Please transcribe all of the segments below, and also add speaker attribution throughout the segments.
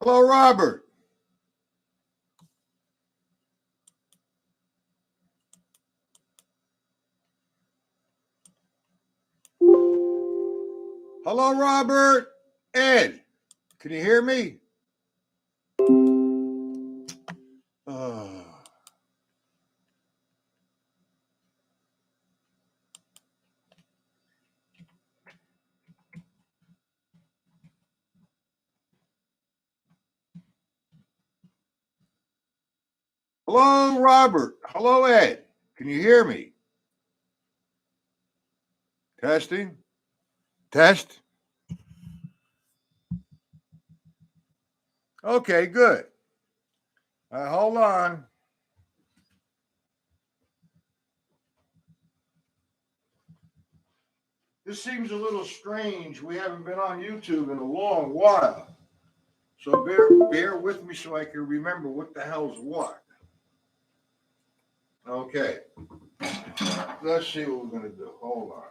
Speaker 1: Hello, Robert. Hello, Robert. Ed, can you hear me? Uh, Hello, Robert. Hello, Ed. Can you hear me? Testing. Test. Okay, good. Hold on. This seems a little strange. We haven't been on YouTube in a long while. So bear with me so I can remember what the hell's what. Okay. Let's see what we're going to do. Hold on.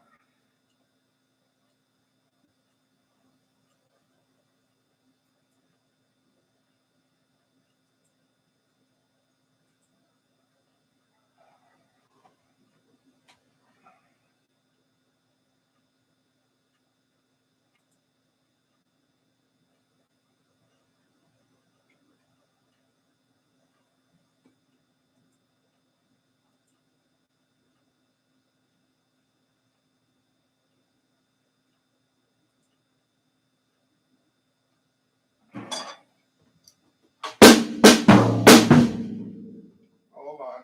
Speaker 1: Hold on.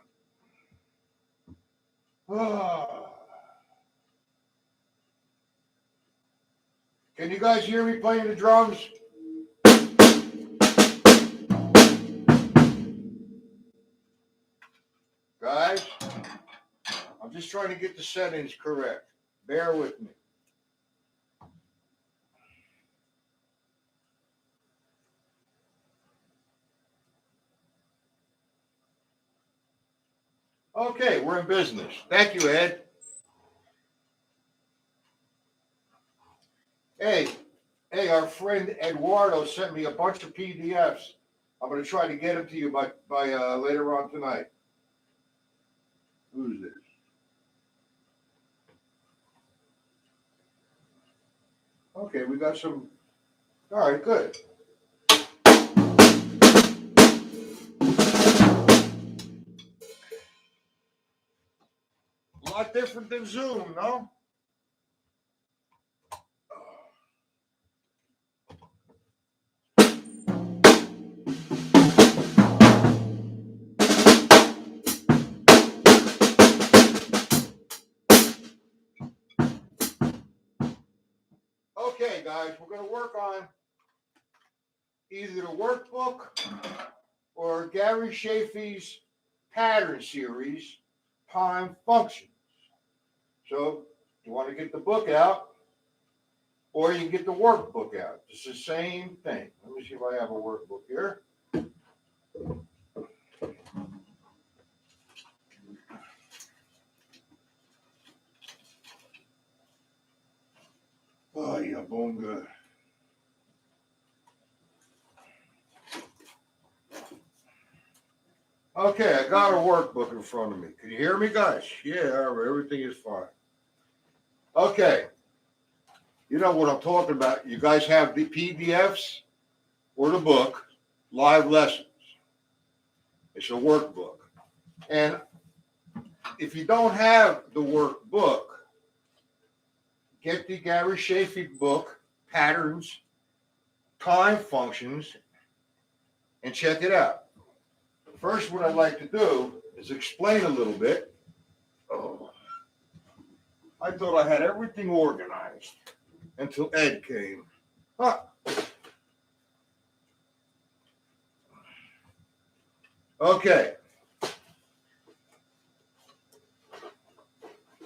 Speaker 1: Can you guys hear me playing the drums? Guys, I'm just trying to get the settings correct. Bear with me. Okay, we're in business. Thank you, Ed. Hey, our friend Eduardo sent me a bunch of PDFs. I'm going to try to get them to you by later on tonight. Who's this? Okay, we got some. All right, good. A lot different than Zoom, no? Okay, guys, we're going to work on either the workbook or Gary Shafee's pattern series, time functions. So you want to get the book out, or you can get the workbook out. It's the same thing. Let me see if I have a workbook here. Oh, yeah, bonga. Okay, I got a workbook in front of me. Can you hear me, guys? Yeah, everything is fine. Okay. You know what I'm talking about. You guys have the PDFs or the book, live lessons. It's a workbook. And if you don't have the workbook, get the Gary Shafee book, Patterns, Time Functions, and check it out. First, what I'd like to do is explain a little bit. Oh, I thought I had everything organized until Ed came. Huh. Okay.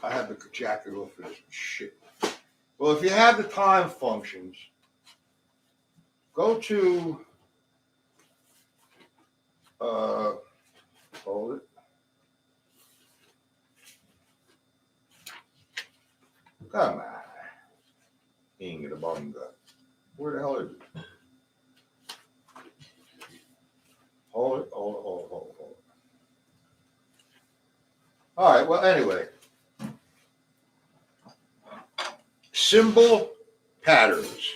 Speaker 1: I have the jacket off for this shit. Well, if you have the time functions, go to hold it. Come on. Inga the bunga. Where the hell is it? All right, well, anyway. Symbol patterns.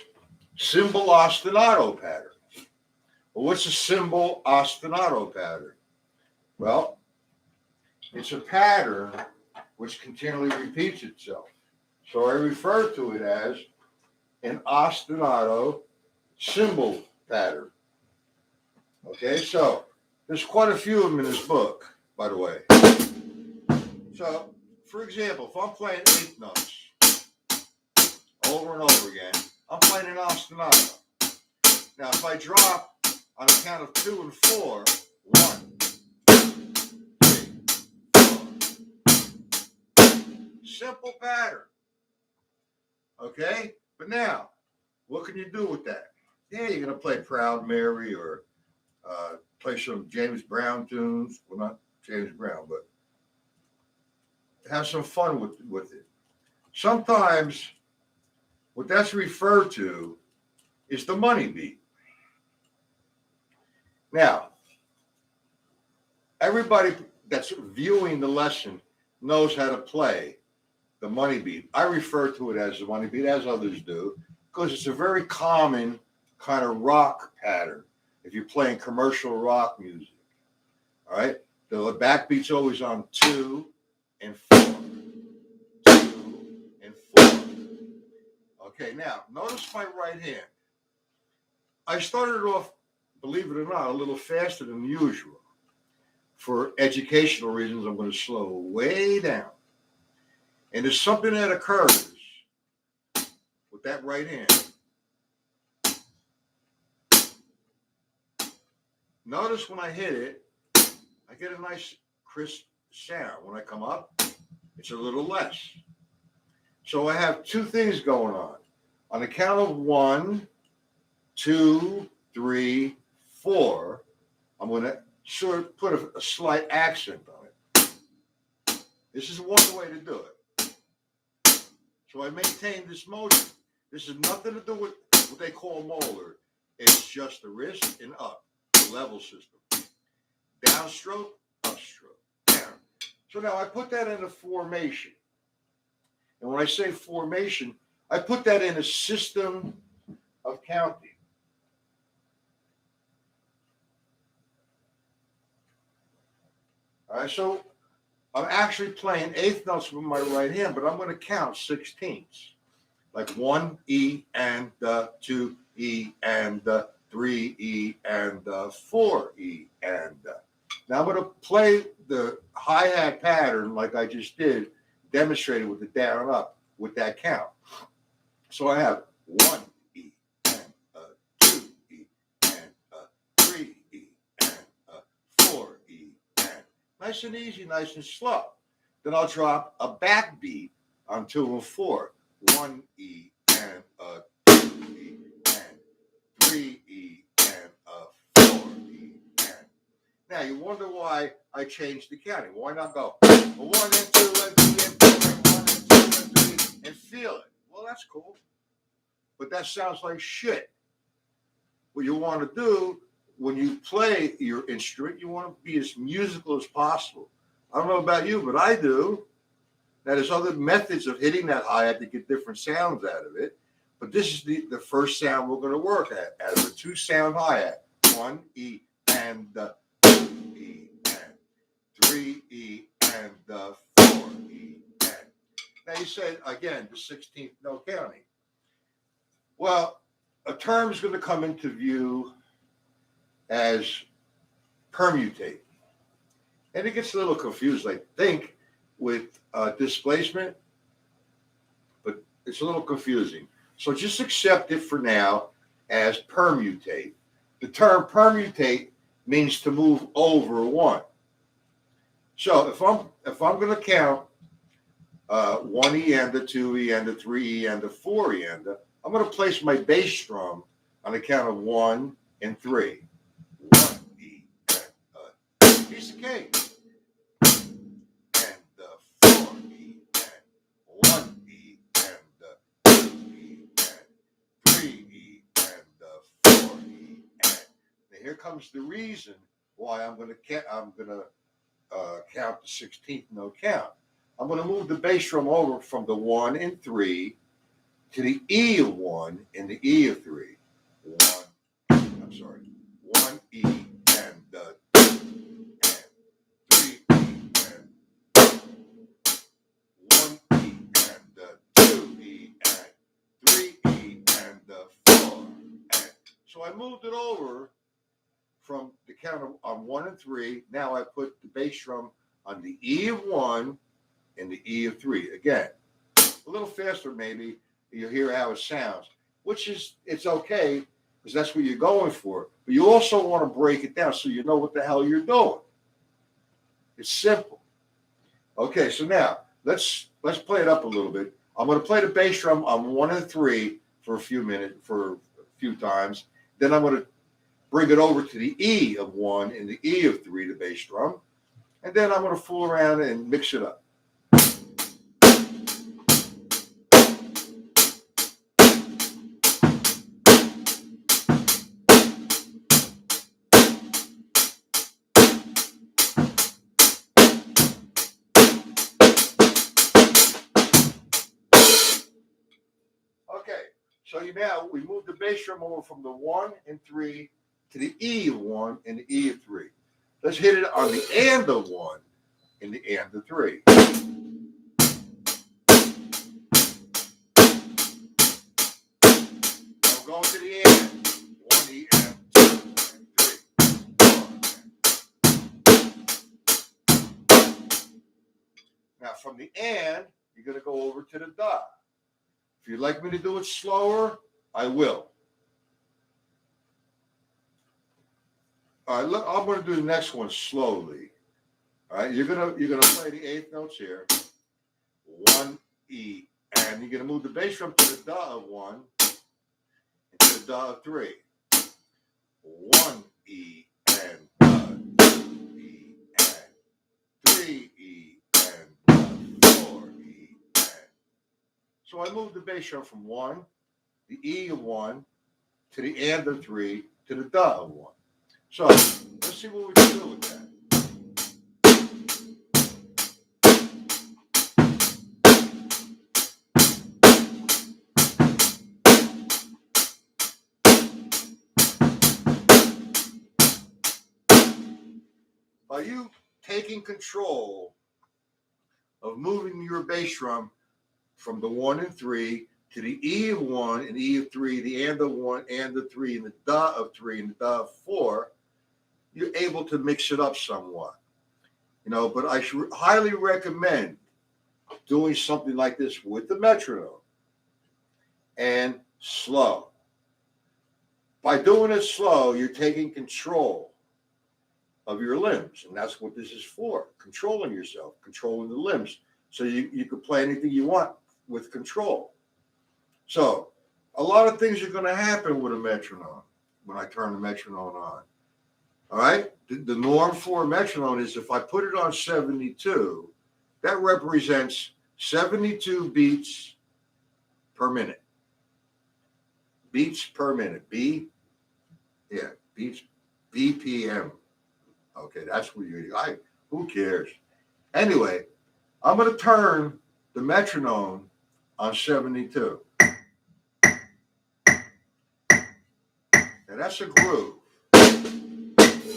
Speaker 1: Symbol ostinato pattern. Well, what's a symbol ostinato pattern? Well, it's a pattern which continually repeats itself. So I refer to it as an ostinato symbol pattern. Okay, so there's quite a few of them in this book, by the way. So, for example, if I'm playing eighth notes over and over again, I'm playing an ostinato. Now, if I drop on a count of 2 and 4, 1, 3, 4. Simple pattern. Okay? But now, what can you do with that? Yeah, you're going to play Proud Mary or play some James Brown tunes. Well, not James Brown, but have some fun with it. Sometimes what that's referred to is the money beat. Now, everybody that's viewing the lesson knows how to play the money beat. I refer to it as the money beat, as others do, because it's a very common kind of rock pattern if you're playing commercial rock music. All right? The backbeat's always on 2 and 4. 2 and 4. Okay, now, notice my right hand. I started off, believe it or not, a little faster than usual. For educational reasons, I'm going to slow way down. And there's something that occurs with that right hand. Notice when I hit it, I get a nice crisp sound. When I come up, it's a little less. So I have two things going on. On the count of 1, 2, 3, 4, I'm going to sort of put a slight accent on it. This is one way to do it. So I maintain this motion. This has nothing to do with what they call molar. It's just the wrist and up, the level system. Downstroke, upstroke, down. So now I put that in a formation. And when I say formation, I put that in a system of counting. All right, so I'm actually playing eighth notes with my right hand, but I'm going to count 16ths. Like 1 E and 2 E and 3 E and 4 E and. Now I'm going to play the hi-hat pattern like I just did, demonstrated with the down and up with that count. So I have 1 E and 2 E and 3 E and 4 E and. Nice and easy, nice and slow. Then I'll drop a backbeat on 2 and 4. 1 E and 2 E and 3 E and 4 E and. Now you wonder why I changed the counting. Why not go 1 and 2 and 3 and 4 and 1 and 2 and 3 and feel it? Well, that's cool, but that sounds like shit. What you want to do when you play your instrument, you want to be as musical as possible. I don't know about you, but I do. Now, there's other methods of hitting that hi-hat to get different sounds out of it, but this is the first sound we're going to work at, out of a 2-sound hi-hat. 1 E and 2 E and 3 E and 4 E and. Now you said, again, the 16th note counting. Well, a term is going to come into view as permutate. And it gets a little confused, I think, with displacement, but it's a little confusing. So just accept it for now as permutate. The term permutate means to move over 1. So if I'm going to count 1 E and 2 E and 3 E and 4 E and, I'm going to place my bass drum on the count of 1 and 3. 1 E and piece of cake. And 4 E and 1 E and 2 E and 3 E and 4 E and. Now here comes the reason why I'm going to count the 16th note count. I'm going to move the bass drum over from the 1 and 3 to the E of 1 and the E of 3. 1 E and the 2 and 3 E and 1 E and the 2 E and 3 E and the 4 and. So I moved it over from the count on 1 and 3. Now I put the bass drum on the E of 1 and the E of 3. Again, a little faster maybe. You hear how it sounds, which is, it's okay because that's what you're going for. But you also want to break it down so you know what the hell you're doing. It's simple. Okay, so now let's play it up a little bit. I'm going to play the bass drum on 1 and 3 for a few times. Then I'm going to bring it over to the E of 1 and the E of 3, the bass drum. And then I'm going to fool around and mix it up. Okay, so now we move the bass drum over from the 1 and 3 to the E of 1 and the E of 3. Let's hit it on the and of 1 and the and of 3. Now we're going to the and. 1 E and 2 and 3. 4 and. Now from the and, you're going to go over to the da. If you'd like me to do it slower, I will. All right, look, I'm going to do the next one slowly. All right, you're gonna play the 8th notes here. 1 E, and you're gonna move the bass drum to the da of 1 and to the da of 3. 1 E and da, 2 E and 3 E and da, 4 E and. So I moved the bass drum from 1, the E of 1, to the and of 3, to the da of 1. So let's see what we can do with that. By you taking control of moving your bass drum from the 1 and 3 to the E of 1 and E of 3, the and of 1 and the 3, and the da of 3 and the da of 4, you're able to mix it up somewhat. But I should highly recommend doing something like this with the metronome and slow. By doing it slow, you're taking control of your limbs, and that's what this is for, controlling yourself, controlling the limbs, so you can play anything you want with control. So a lot of things are going to happen with a metronome when I turn the metronome on. All right, the norm for a metronome is if I put it on 72, that represents 72 beats per minute. Beats per minute. Beats, BPM. Okay, that's what who cares? Anyway, I'm going to turn the metronome on 72. And that's a groove.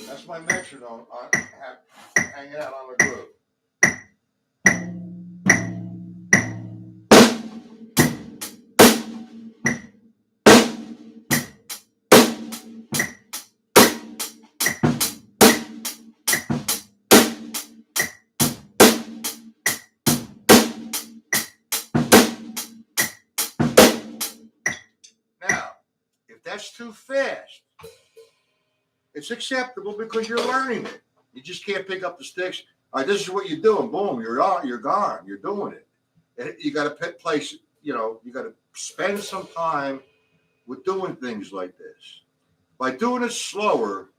Speaker 1: That's my metronome hanging out on a groove. Now, if that's too fast, it's acceptable because you're learning it. You just can't pick up the sticks. All right, this is what you're doing. Boom, you're gone. You're doing it. And you got to place, you got to spend some time with doing things like this. By doing it slower,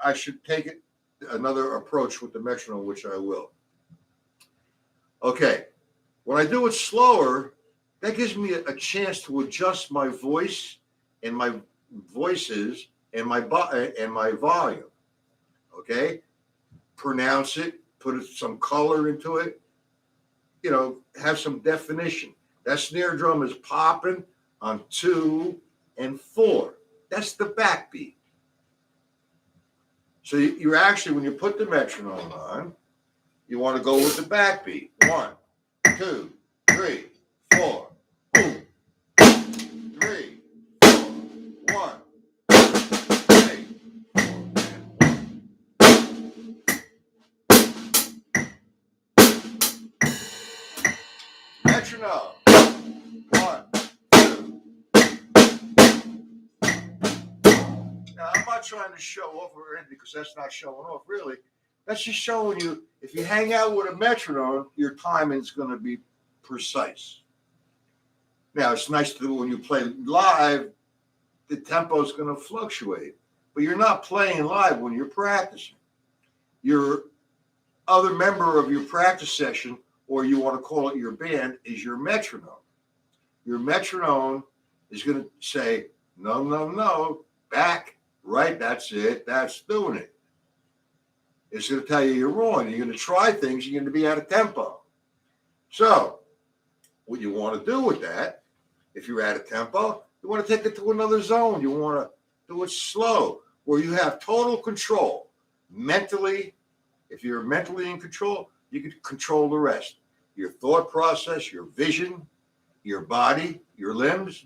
Speaker 1: I should take it another approach with the metronome, which I will. Okay, when I do it slower, that gives me a chance to adjust my voice and my voices and my volume. Okay, pronounce it, put some color into it, have some definition. That snare drum is popping on 2 and 4. That's the backbeat. So you're actually, when you put the metronome on, you want to go with the backbeat. 1, 2, 3, 4. Boom. 3, 4. 1, 3, 4, and 1. Metronome. 1, 2. Now, I'm not trying to show off or anything because that's not showing off, really. That's just showing you, if you hang out with a metronome, your timing's going to be precise. Now, it's nice to do when you play live, the tempo is going to fluctuate. But you're not playing live when you're practicing. Your other member of your practice session, or you want to call it your band, is your metronome. Your metronome is going to say, no, no, no, back, right, that's it, that's doing it. It's going to tell you you're wrong. You're going to try things, you're going to be out of tempo. So, what you want to do with that, if you're out of tempo, you want to take it to another zone. You want to do it slow, where you have total control. Mentally, if you're mentally in control, you can control the rest. Your thought process, your vision, your body, your limbs,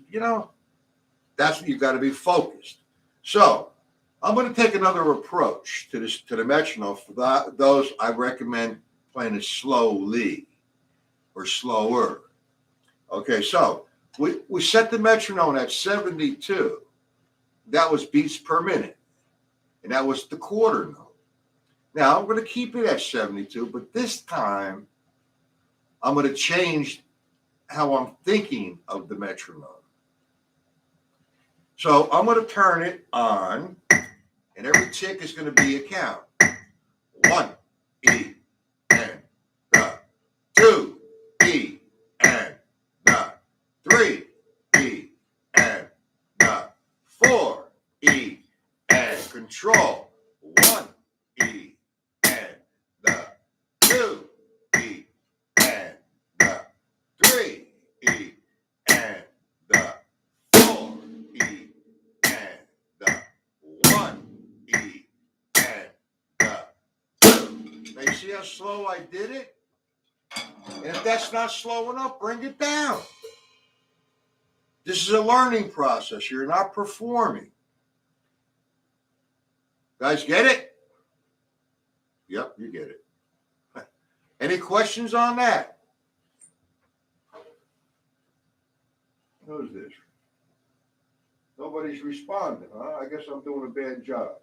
Speaker 1: that's what you've got to be focused. So, I'm going to take another approach to the metronome. For those, I recommend playing it slowly or slower. Okay, so we set the metronome at 72. That was beats per minute, and that was the quarter note. Now, I'm going to keep it at 72, but this time, I'm going to change how I'm thinking of the metronome. So I'm going to turn it on, and every tick is going to be a count. 1, E, and the 2, E, and the 3, E, and the 4, E, and control. 1, E, and the 2, E, and the 3, E, and the 4, E, and the 1, E, and the 2. Now you see how slow I did it? And if that's not slow enough, bring it down. This is a learning process. You're not performing. Guys, get it? Yep, you get it. Any questions on that? Who's this? Nobody's responding, huh? I guess I'm doing a bad job.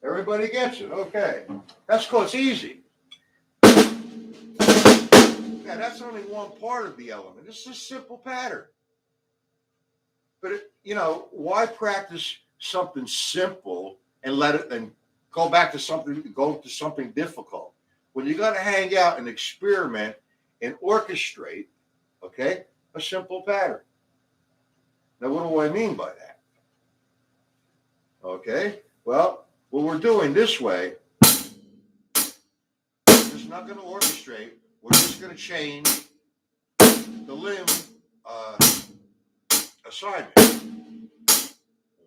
Speaker 1: Everybody gets it. Okay. That's cool. It's easy. Yeah, that's only one part of the element. This is a simple pattern. But, why practice something simple and let it and go to something difficult? When you got to hang out and experiment and orchestrate, okay, a simple pattern. Now, what do I mean by that? Okay, well, what we're doing this way is not going to orchestrate. We're just going to change the limb assignment.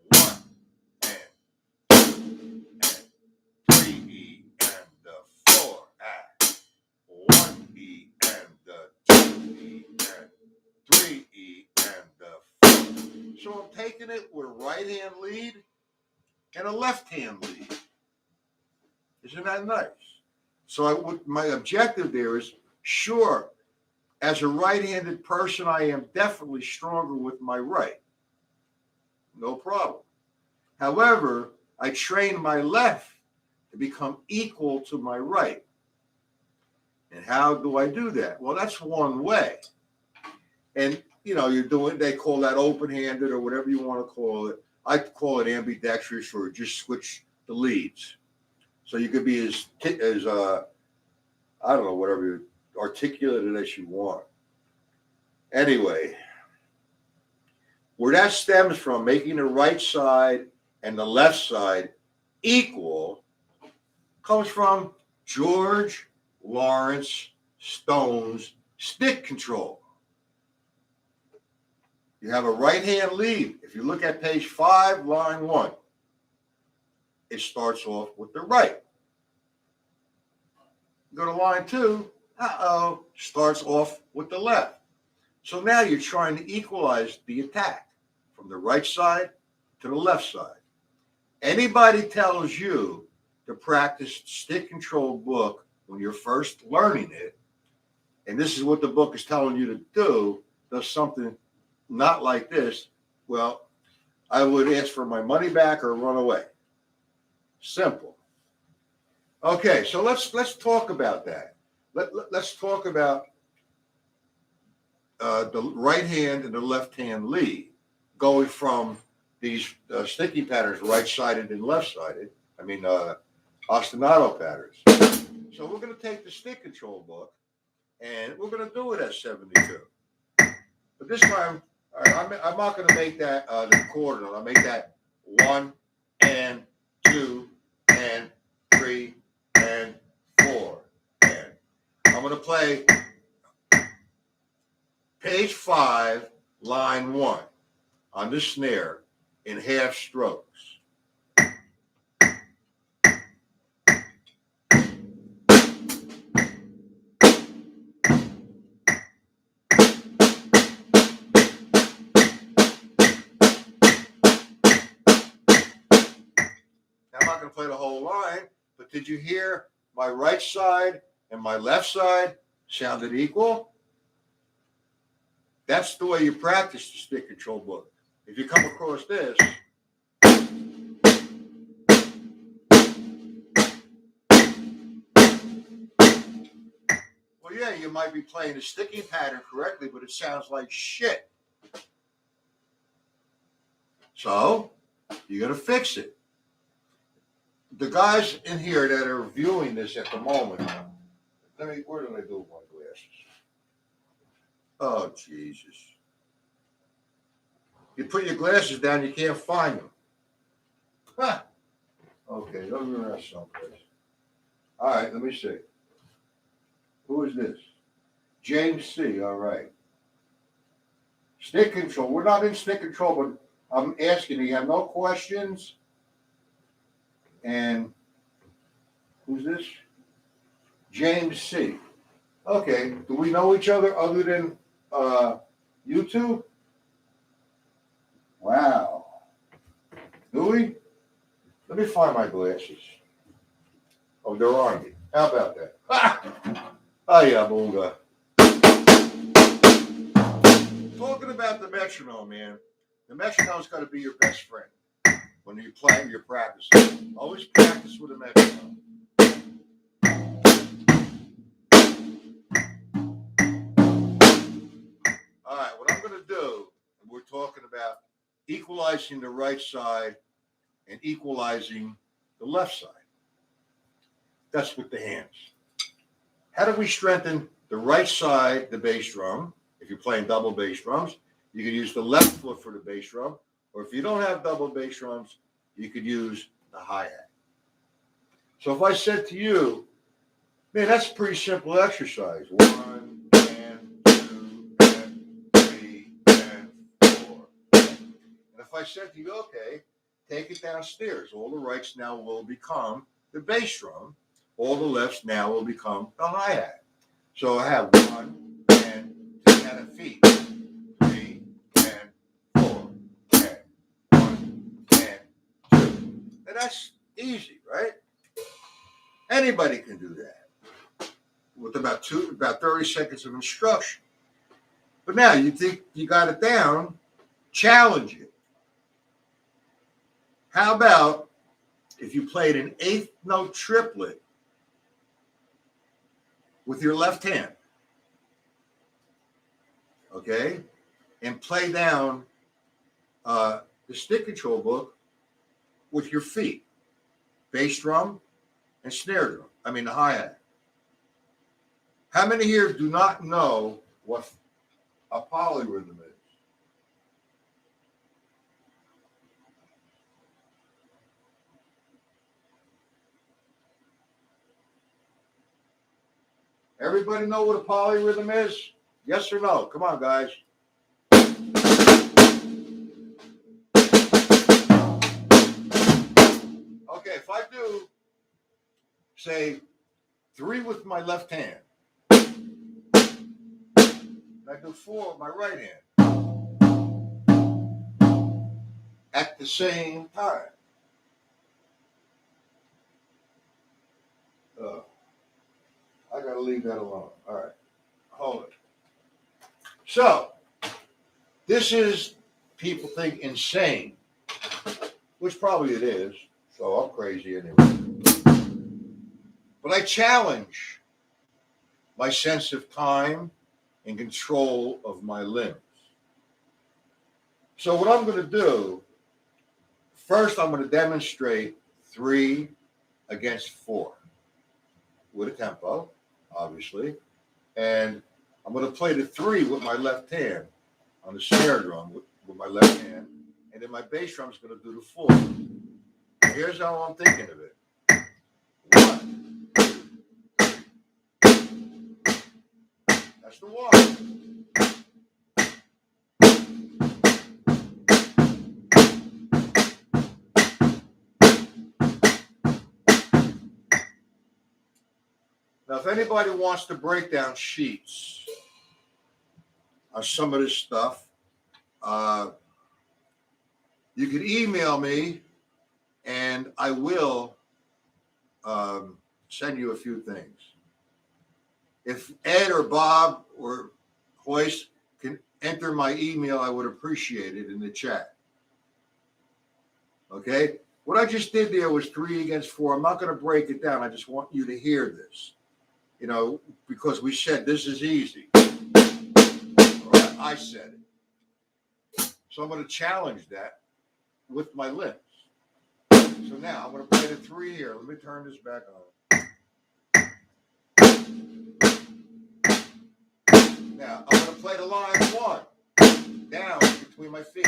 Speaker 1: 1 and 2 and 3 E and the 4 and 1 E and the 2 E and 3 E and the 4. So I'm taking it with a right hand lead and a left hand lead. Isn't that nice? So my objective there is, sure, as a right-handed person, I am definitely stronger with my right. No problem. However, I train my left to become equal to my right. And how do I do that? Well, that's one way. And, they call that open-handed or whatever you want to call it. I call it ambidextrous, or just switch the leads. So you could be as whatever, articulated as you want. Anyway, where that stems from, making the right side and the left side equal comes from George Lawrence Stone's stick control. You have a right hand lead. If you look at page 5, line 1, it starts off with the right. Go to line 2, starts off with the left. So now you're trying to equalize the attack from the right side to the left side. Anybody tells you to practice stick control book when you're first learning it, and this is what the book is telling you to do, does something not like this, well, I would ask for my money back or run away. Simple. Okay, so let's talk about that. Let's talk about the right hand and the left hand lead, going from these sticky patterns, right-sided and left-sided. I mean, ostinato patterns. So we're going to take the stick control book, and we're going to do it at 72. But this time, all right, I'm not going to make that the quarter note. I'll make that 1 and 2 and 3 and 4. And I'm going to play page 5, line 1 on the snare in half strokes. Now, I'm not going to play the whole line, but did you hear my right side and my left side sounded equal? That's the way you practice the stick control book. If you come across this, well, yeah, you might be playing the sticking pattern correctly, but it sounds like shit. So, you got to fix it. The guys in here that are viewing this at the moment, where did I do with my glasses? Oh, Jesus. You put your glasses down, you can't find them. Huh. Okay, those are around someplace. All right, let me see. Who is this? James C. All right. Stick control. We're not in stick control, but I'm asking you have no questions. And who's this? James C. Okay. Do we know each other other than YouTube? Wow. Do we? Let me find my glasses. Oh, they're on me. How about that? Ah, yeah, bunga. Talking about the metronome, man. The metronome's got to be your best friend when you're playing, you're practicing. Always practice with a metronome. All right, what I'm going to do, and we're talking about equalizing the right side and equalizing the left side. That's with the hands. How do we strengthen the right side, the bass drum? If you're playing double bass drums, you can use the left foot for the bass drum. Or if you don't have double bass drums, you could use the hi-hat. So if I said to you, man, that's a pretty simple exercise. 1 and 2 and 3 and 4. And if I said to you, okay, take it downstairs. All the rights now will become the bass drum. All the lefts now will become the hi-hat. So I have 1 and 2 and a feet, 3 and 4 and 1 and 2. And that's easy, right? Anybody can do that with about 30 seconds of instruction. But now you think you got it down, challenge it. How about if you played an 8th note triplet with your left hand, okay, and play down the stick control book with your feet, bass drum and snare drum. I mean the hi-hat. How many here do not know what a polyrhythm is? Everybody know what a polyrhythm is? Yes or no? Come on, guys. Okay, if I do, say, 3 with my left hand, and I do 4 with my right hand at the same time. I gotta leave that alone. All right, hold it. So, this is, people think, insane, which probably it is. So I'm crazy anyway. But I challenge my sense of time and control of my limbs. So what I'm going to do, first I'm going to demonstrate 3 against 4 with a tempo, obviously. And I'm going to play the 3 with my left hand on the snare drum with my left hand. And then my bass drum is going to do the 4. Here's how I'm thinking of it. 1. That's the 1. Now, if anybody wants to break down sheets on some of this stuff, you can email me, and I will send you a few things. If Ed or Bob or Hoist can enter my email, I would appreciate it in the chat. Okay? What I just did there was 3 against 4. I'm not going to break it down. I just want you to hear this. You know, because we said this is easy. All right, I said it. So I'm going to challenge that with my lips. So now I'm going to play the 3 here. Let me turn this back on. Now I'm going to play the line 1 down between my feet.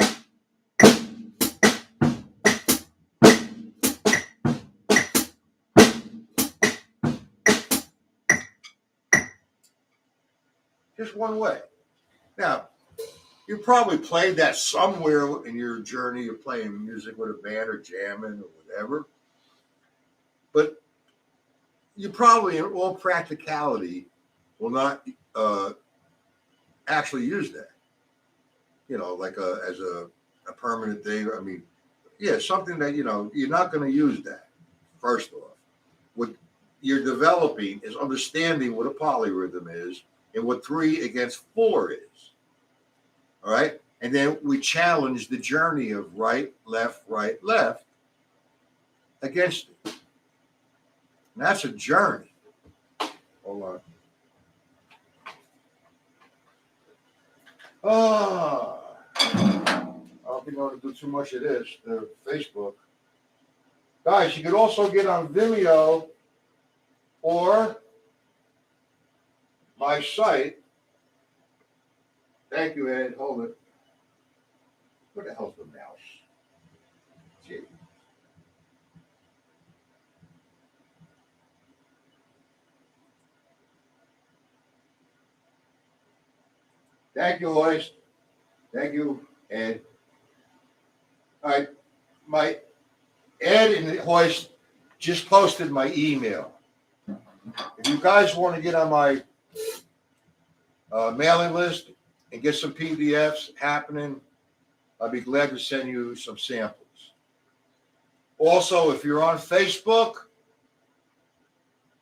Speaker 1: Just one way. Now, you probably played that somewhere in your journey. You're playing music with a band or jamming or whatever. But you probably, in all practicality, will not actually use that. You know, like as a permanent thing. I mean, yeah, something that, you know, you're not going to use that, first off. What you're developing is understanding what a polyrhythm is and what 3 against 4 is. All right? And then we challenge the journey of right, left against it. And that's a journey. Hold on. Oh, I don't think I'm going to do too much of this. Facebook. Guys, you could also get on Vimeo or my site. Thank you, Ed. Hold it. Where the hell's the mouse? Gee. Thank you, Hoist. Thank you, Ed. All right. My Ed and Hoist just posted my email. If you guys want to get on my mailing list and get some PDFs happening, I'd be glad to send you some samples. Also, if you're on Facebook,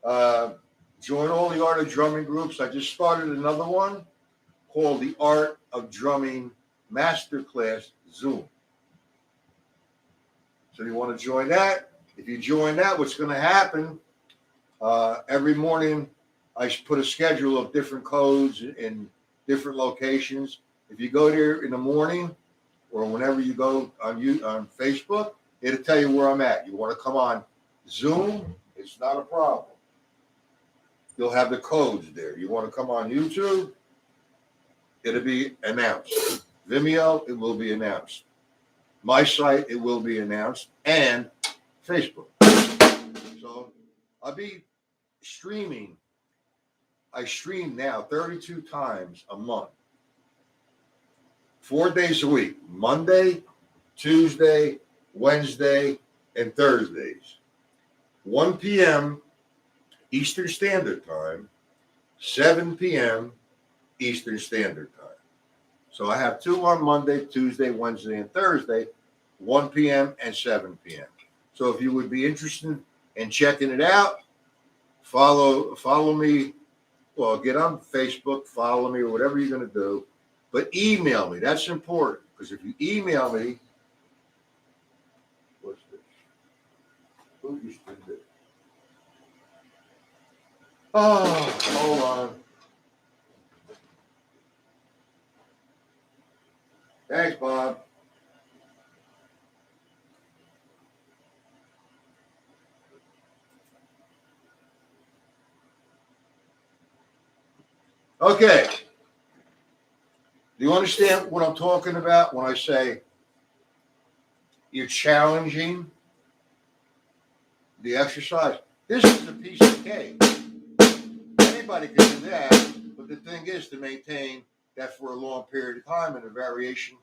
Speaker 1: join all the Art of Drumming groups. I just started another one called the Art of Drumming Masterclass Zoom. So you want to join that? If you join that, what's going to happen, every morning I put a schedule of different codes in different locations. If you go there in the morning or whenever you go on Facebook, it'll tell you where I'm at. You want to come on Zoom? It's not a problem. You'll have the codes there. You want to come on YouTube? It'll be announced. Vimeo, it will be announced. My site, it will be announced. And Facebook. So I'll be streaming I stream now 32 times a month, 4 days a week, Monday, Tuesday, Wednesday, and Thursdays. 1 p.m. Eastern Standard Time, 7 p.m. Eastern Standard Time. So I have 2 on Monday, Tuesday, Wednesday, and Thursday, 1 p.m. and 7 p.m. So if you would be interested in checking it out, follow me. Well, get on Facebook, follow me, or whatever you're going to do. But email me. That's important, because if you email me, what's this? Who used to do? Oh, hold on. Thanks, Bob. Okay. Do you understand what I'm talking about when I say you're challenging the exercise? This is a piece of cake. Anybody can do that, but the thing is to maintain that for a long period of time and a variation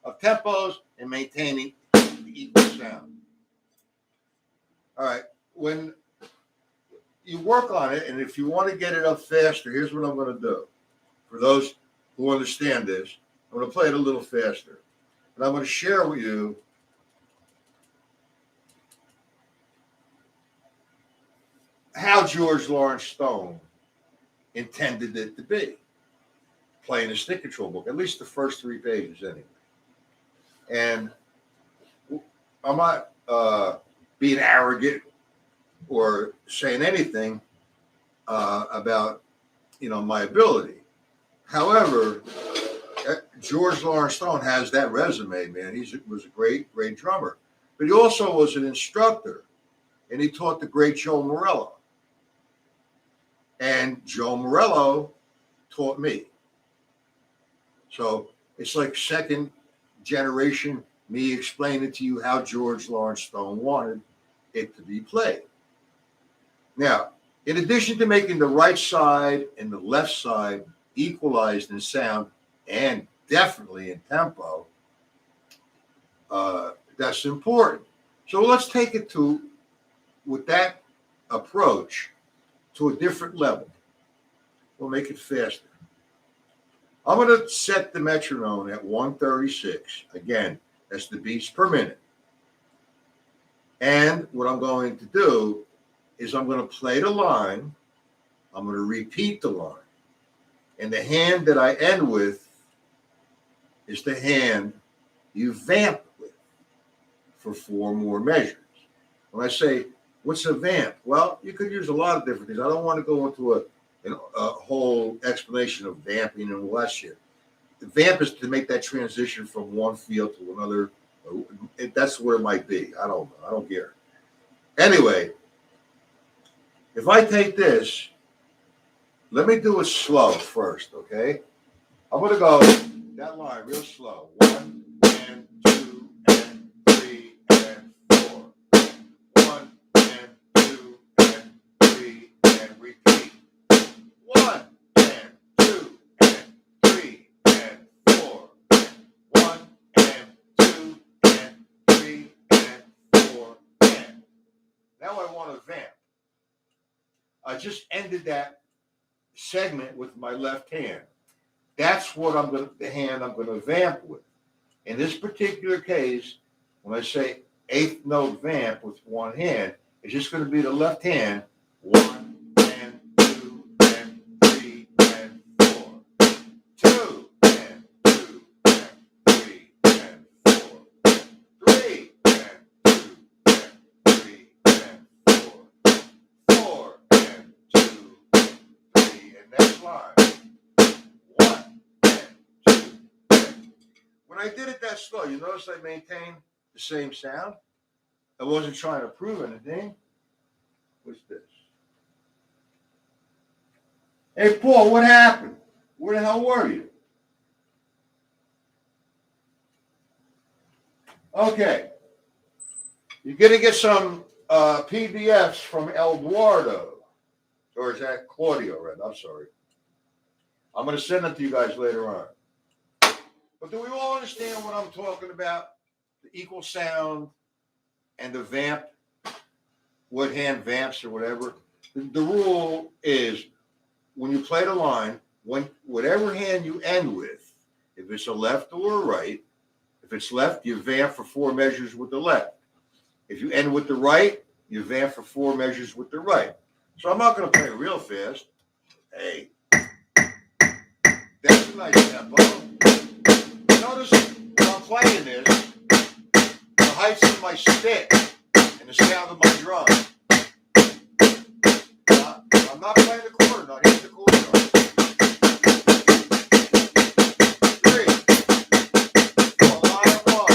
Speaker 1: of tempos and maintaining the equal sound. All right. When you work on it, and if you want to get it up faster, here's what I'm going to do. For those who understand this, I'm going to play it a little faster. And I'm going to share with you how George Lawrence Stone intended it to be, playing a stick control book, at least the first 3 pages anyway. And I'm not being arrogant or saying anything about, my ability. However, George Lawrence Stone has that resume, man. He was a great, great drummer. But he also was an instructor, and he taught the great Joe Morello. And Joe Morello taught me. So it's like second generation, me explaining to you how George Lawrence Stone wanted it to be played. Now, in addition to making the right side and the left side equalized in sound and definitely in tempo, that's important. So let's take it with that approach, to a different level. We'll make it faster. I'm going to set the metronome at 136. Again, that's the beats per minute. And what I'm going to do is I'm going to play the line. I'm going to repeat the line. And the hand that I end with is the hand you vamp with for 4 more measures. When I say, what's a vamp? Well, you could use a lot of different things. I don't want to go into a whole explanation of vamping and all that shit. The vamp is to make that transition from one field to another. That's where it might be. I don't know. I don't care. Anyway, if I take this, let me do it slow first, okay? I'm going to go that line real slow. 1 and 2 and 3 and 4. 1 and 2 and 3 and repeat. 1 and 2 and 3 and 4. 1 and 2 and 3 and 4 and. Now I want to vamp. I just ended that segment with my left hand. That's what the hand I'm going to vamp with. In this particular case, when I say 8th note vamp with one hand, it's just going to be the left hand. 1 and 2 and 3 and 4. 2 and 2 and 3 and 4. 3 and 2 and 3 and 4. 4 and 2 and 3. And next line. 1 and 2 and. When I did it that slow, you notice I maintained the same sound? I wasn't trying to prove anything. What's this? Hey, Paul, what happened? Where the hell were you? Okay. You're going to get some PDFs from Eduardo. Or is that Claudio, right? I'm sorry. I'm going to send it to you guys later on. But do we all understand what I'm talking about? The equal sound and the vamp, wood hand vamps or whatever. The rule is when you play the line, whatever hand you end with, if it's a left or a right, if it's left, you vamp for 4 measures with the left. If you end with the right, you vamp for 4 measures with the right. So I'm not going to play real fast. Hey, that's a nice tempo. Notice when I'm playing this, the heights of my stick and the sound of my drum. I'm not playing the quarter note. Here's the quarter note. 3, a line of 1.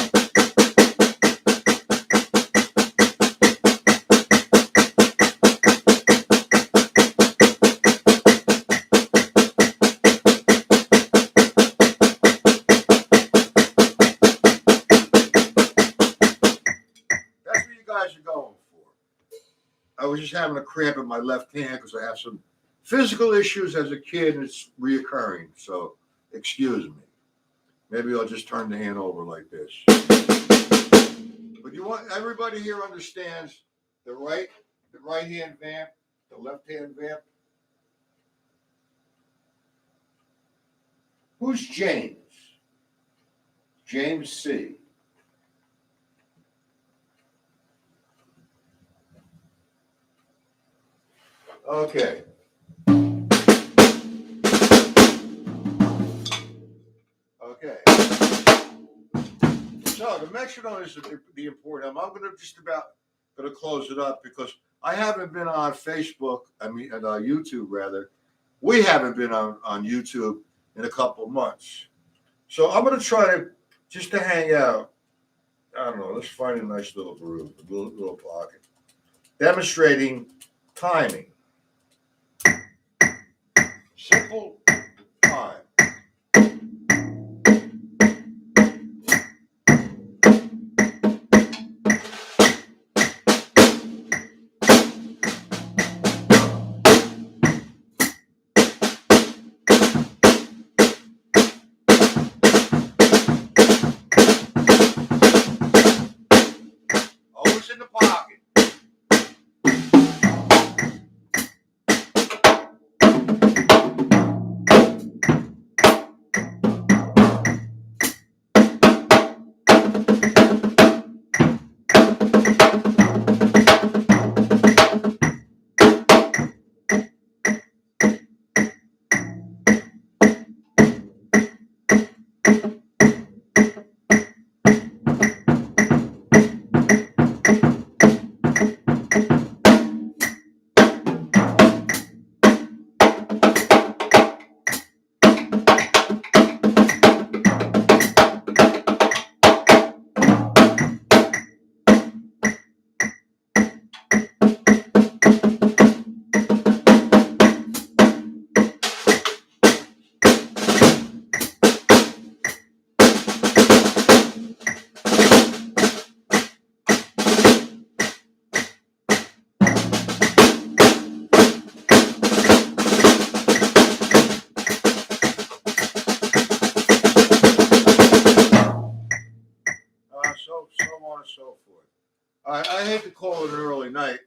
Speaker 1: That's what you guys are going for. I was just having a cramp in my left hand because I have some physical issues as a kid and it's reoccurring. So excuse me. Maybe I'll just turn the hand over like this. But you want everybody here understands the right hand vamp, the left hand vamp. Who's James? James C. Okay. Okay. So the metronome is the important. I'm going to just about going to close it up because I haven't been on Facebook. YouTube rather. We haven't been on YouTube in a couple of months. So I'm going to try to hang out. I don't know. Let's find a nice little groove, a little pocket, demonstrating timing. Simple time. Always in the pocket. So on and so forth. I hate to call it an early night.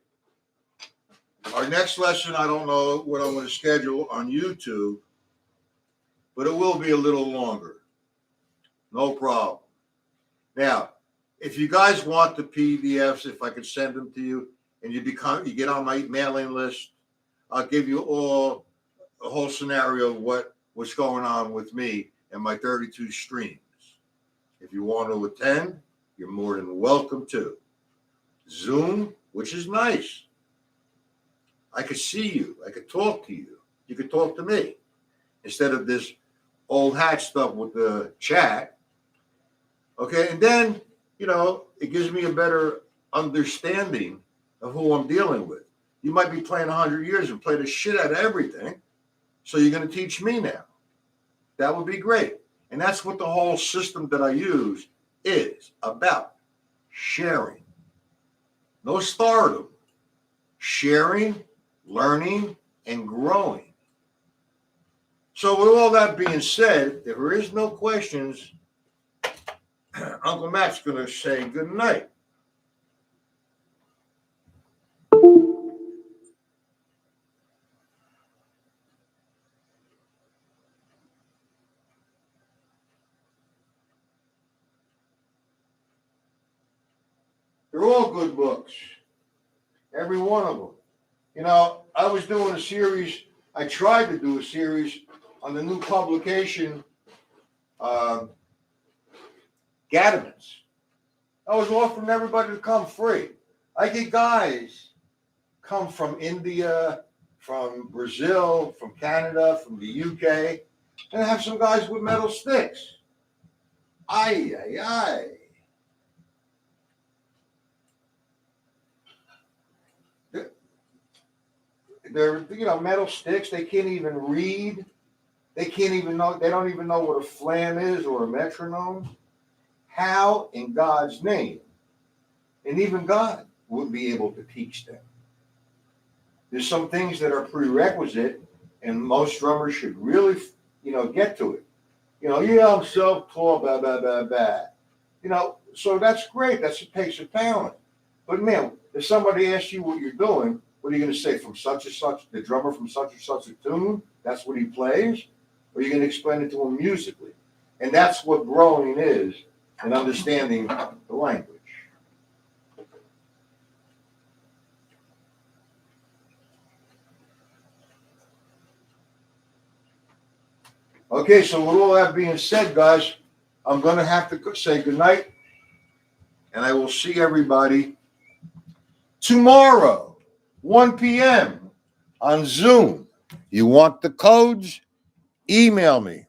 Speaker 1: Our next lesson, I don't know what I'm going to schedule on YouTube, but it will be a little longer. No problem. Now, if you guys want the PDFs, if I could send them to you, and you get on my mailing list, I'll give you all a whole scenario of what's going on with me and my 32 streams. If you want to attend, you're more than welcome to. Zoom, which is nice. I could see you. I could talk to you. You could talk to me instead of this old hat stuff with the chat. Okay, and then, it gives me a better understanding of who I'm dealing with. You might be playing 100 years and play the shit out of everything, so you're going to teach me now. That would be great. And that's what the whole system that I use is about. Sharing. No stardom. Sharing, learning, and growing. So with all that being said, if there is no questions, Uncle Matt's going to say good night. They're all good books, every one of them. You know, I was doing a series, I tried to do a series on the new publication, Gattamans. I was offering everybody to come free. I get guys come from India, from Brazil, from Canada, from the UK, and I have some guys with metal sticks. Ay, ay, ay. They're, you know, metal sticks. They can't even read. They can't even know. They don't even know what a flam is or a metronome. How, in God's name, and even God would be able to teach them. There's some things that are prerequisite, and most drummers should really, you know, get to it. You know, yeah, I'm self-taught, blah, blah, blah, blah. You know, so that's great. That's it takes a talent. But man, if somebody asks you what you're doing, what are you going to say? From such and such, the drummer from such and such a tune, that's what he plays? Or are you going to explain it to him musically? And that's what growing is, and understanding the language. Okay, so with all that being said, guys, I'm going to have to say goodnight, and I will see everybody tomorrow, 1 p.m. on Zoom. You want the codes? Email me.